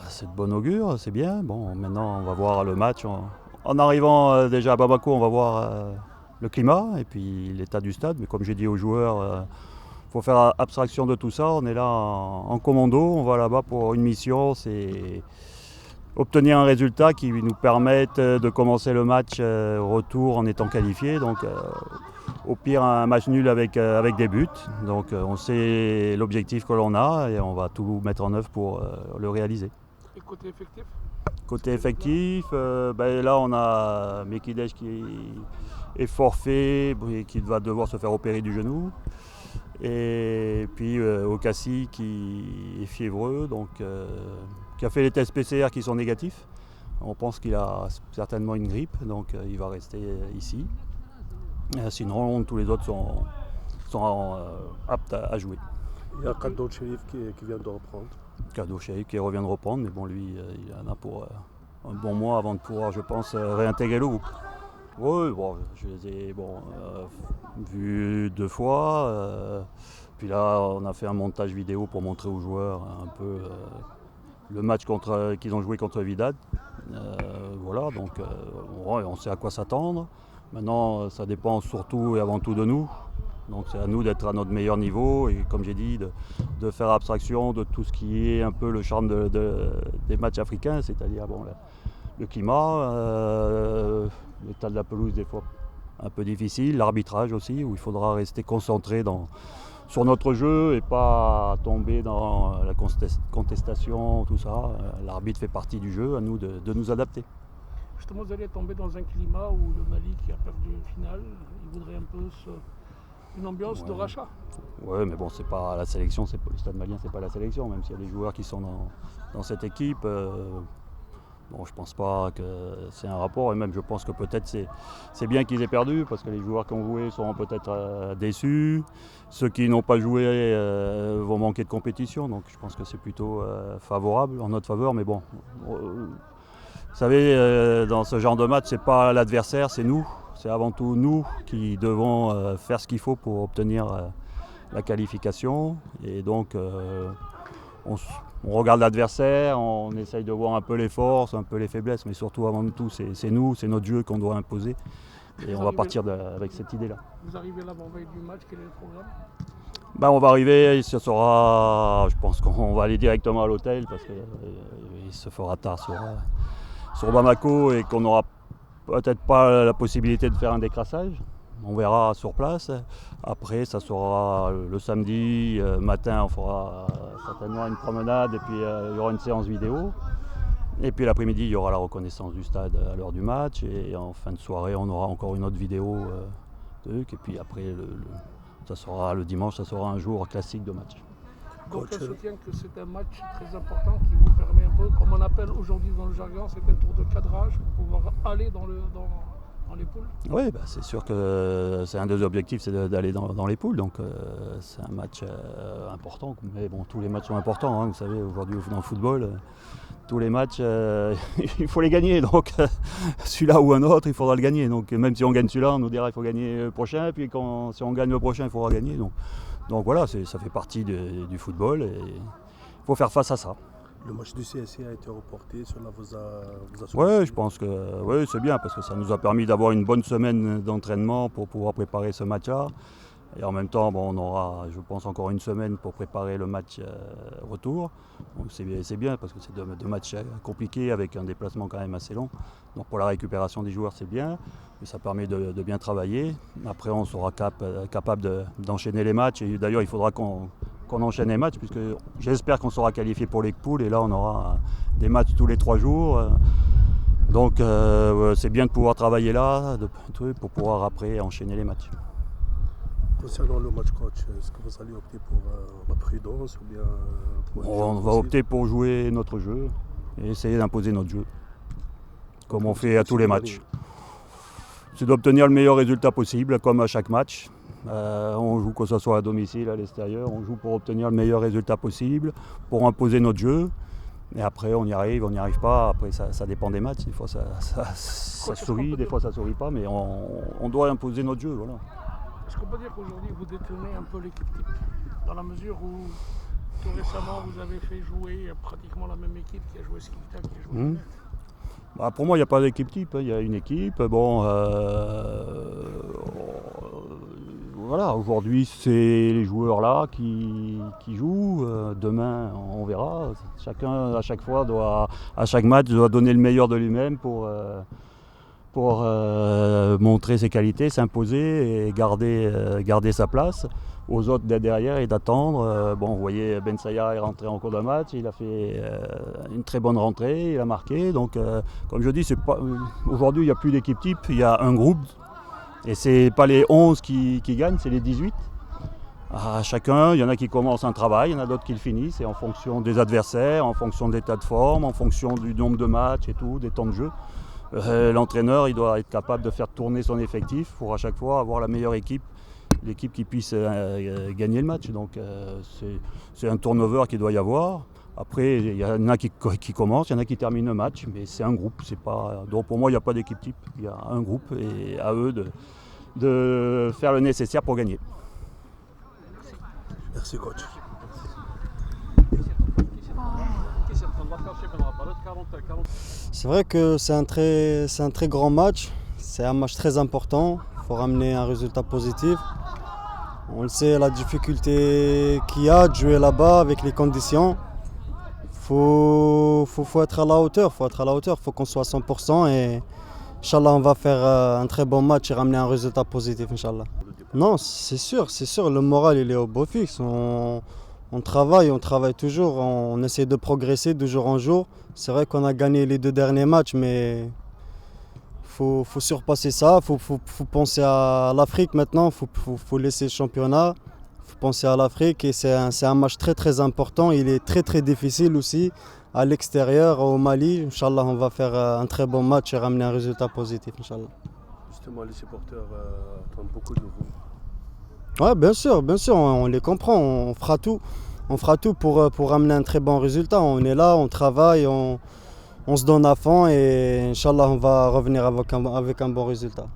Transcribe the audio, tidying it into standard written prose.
c'est de bon augure, c'est bien. Bon, maintenant, on va voir le match. En arrivant déjà à Bamako, on va voir le climat et puis l'état du stade. Mais comme j'ai dit aux joueurs, il faut faire abstraction de tout ça. On est là en commando, on va là-bas pour une mission, c'est obtenir un résultat qui nous permette de commencer le match retour en étant qualifié. Donc, au pire, un match nul avec des buts. Donc, on sait l'objectif que l'on a et on va tout mettre en œuvre pour le réaliser. Et côté effectif? Côté effectif, là, on a Mekidej qui est forfait et qui va devoir se faire opérer du genou. Et puis Okassi qui est fiévreux, donc qui a fait les tests PCR qui sont négatifs. On pense qu'il a certainement une grippe, donc il va rester ici. Sinon, tous les autres sont aptes à jouer. Il y a Kaddo Chérif qui vient de reprendre. Kaddo Chérif qui revient de reprendre, mais bon, lui, il en a pour un bon mois avant de pouvoir, je pense, réintégrer le groupe. Oui, bon, je les ai vus 2 fois. Puis là, on a fait un montage vidéo pour montrer aux joueurs un peu le match qu'ils ont joué contre Wydad. Voilà, donc on sait à quoi s'attendre. Maintenant, ça dépend surtout et avant tout de nous. Donc c'est à nous d'être à notre meilleur niveau et comme j'ai dit, de faire abstraction de tout ce qui est un peu le charme des matchs africains, c'est-à-dire le climat, l'état de la pelouse des fois un peu difficile, l'arbitrage aussi, où il faudra rester concentré sur notre jeu et pas tomber dans la contestation, tout ça. L'arbitre fait partie du jeu, à nous de nous adapter. Justement, vous allez tomber dans un climat où le Mali qui a perdu une finale, il voudrait un peu une ambiance de rachat. Oui, mais bon, c'est pas la sélection, le Stade malien, c'est pas la sélection, même s'il y a des joueurs qui sont dans cette équipe. Bon, je pense pas que c'est un rapport et même je pense que peut-être c'est bien qu'ils aient perdu parce que les joueurs qui ont joué seront peut-être déçus. Ceux qui n'ont pas joué vont manquer de compétition, donc je pense que c'est plutôt favorable, en notre faveur. Mais bon, vous savez, dans ce genre de match, c'est pas l'adversaire, c'est nous. C'est avant tout nous qui devons faire ce qu'il faut pour obtenir la qualification. Et donc, on regarde l'adversaire, on essaye de voir un peu les forces, un peu les faiblesses, mais surtout avant tout, c'est nous, c'est notre jeu qu'on doit imposer. Et on va partir avec cette idée-là. Vous arrivez là avant veille du match, quel est le programme? On va arriver, ce sera, je pense qu'on va aller directement à l'hôtel parce qu'il se fera tard sur Bamako et qu'on n'aura peut-être pas la possibilité de faire un décrassage. On verra sur place. Après, ça sera le samedi matin, on fera certainement une promenade et puis il y aura une séance vidéo. Et puis l'après-midi, il y aura la reconnaissance du stade à l'heure du match. Et en fin de soirée, on aura encore une autre vidéo. Et puis après, ça sera le dimanche, ça sera un jour classique de match. Donc je soutiens que c'est un match très important qui vous permet un peu, comme on appelle aujourd'hui dans le jargon, c'est un tour de cadrage pour pouvoir aller dans les poules. Oui, c'est sûr que c'est un des objectifs, c'est d'aller dans les poules. Donc c'est un match important. Mais bon, tous les matchs sont importants. Hein, vous savez, aujourd'hui dans le football, tous les matchs, il faut les gagner. Donc celui-là ou un autre, il faudra le gagner. Donc même si on gagne celui-là, on nous dira qu'il faut gagner le prochain. Puis si on gagne le prochain, il faudra gagner. Donc voilà, ça fait partie du football et il faut faire face à ça. Le match du CSC a été reporté, cela vous a Oui, je pense que c'est bien parce que ça nous a permis d'avoir une bonne semaine d'entraînement pour pouvoir préparer ce match-là. Et en même temps, on aura, je pense, encore une semaine pour préparer le match retour. Donc c'est bien parce que c'est deux matchs compliqués avec un déplacement quand même assez long. Donc pour la récupération des joueurs, c'est bien. Et ça permet de bien travailler. Après, on sera capable d'enchaîner les matchs. Et d'ailleurs, il faudra qu'on enchaîne les matchs puisque j'espère qu'on sera qualifié pour les poules. Et là, on aura des matchs tous les 3 jours. Donc c'est bien de pouvoir travailler là pour pouvoir après enchaîner les matchs. Concernant le match coach, est-ce que vous allez opter pour la prudence ou bien on va opter pour jouer notre jeu et essayer d'imposer notre jeu, comme on fait à tous les matchs. C'est d'obtenir le meilleur résultat possible, comme à chaque match. On joue que ce soit à domicile, à l'extérieur, on joue pour obtenir le meilleur résultat possible, pour imposer notre jeu. Et après, on y arrive, on n'y arrive pas. Après, ça dépend des matchs. Des fois, ça sourit, des fois, ça sourit pas. Mais on doit imposer notre jeu. Voilà. Est-ce qu'on peut dire qu'aujourd'hui, vous détenez un peu l'équipe type? Dans la mesure où Tout récemment, vous avez fait jouer pratiquement la même équipe qui a joué Skikta, qui a joué Mmh. Bah, pour moi, il n'y a pas d'équipe type, hein. Il y a une équipe. Bon, voilà, aujourd'hui, c'est les joueurs là qui jouent. Demain, on verra. Chacun, à chaque fois, à chaque match, doit donner le meilleur de lui-même pour montrer ses qualités, s'imposer et garder sa place. Aux autres d'être derrière et d'attendre. Bon, vous voyez, Ben Saya est rentré en cours de match, il a fait une très bonne rentrée, il a marqué. Donc, comme je dis, aujourd'hui, il n'y a plus d'équipe type, il y a un groupe. Et c'est pas les 11 qui gagnent, c'est les 18. À chacun, il y en a qui commencent un travail, il y en a d'autres qui le finissent, et en fonction des adversaires, en fonction de l'état de forme, en fonction du nombre de matchs et tout, des temps de jeu. L'entraîneur, il doit être capable de faire tourner son effectif pour à chaque fois avoir la meilleure équipe, l'équipe qui puisse gagner le match. Donc c'est un turnover qu'il doit y avoir. Après, il y en a qui commencent, il y en a qui terminent le match, mais c'est un groupe. Donc pour moi, il n'y a pas d'équipe type, il y a un groupe et à eux de faire le nécessaire pour gagner. Merci coach. C'est vrai que c'est un très grand match, c'est un match très important, il faut ramener un résultat positif. On le sait, la difficulté qu'il y a de jouer là-bas avec les conditions. Faut être à la hauteur, faut qu'on soit à 100% et Inch'Allah on va faire un très bon match et ramener un résultat positif, Inch'Allah. Non, c'est sûr, le moral il est au beau fixe. On travaille toujours, on essaie de progresser de jour en jour. C'est vrai qu'on a gagné les 2 derniers matchs, mais faut surpasser ça, faut penser à l'Afrique maintenant, faut laisser le championnat, faut penser à l'Afrique et c'est un match très très important, il est très très difficile aussi à l'extérieur, au Mali. Inch'Allah, on va faire un très bon match et ramener un résultat positif, Inch'Allah. Justement, les supporters attendent beaucoup de vous. Ouais, bien sûr, on les comprend, on fera tout pour ramener un très bon résultat. On est là, on travaille, on se donne à fond et Inch'Allah on va revenir avec un bon résultat.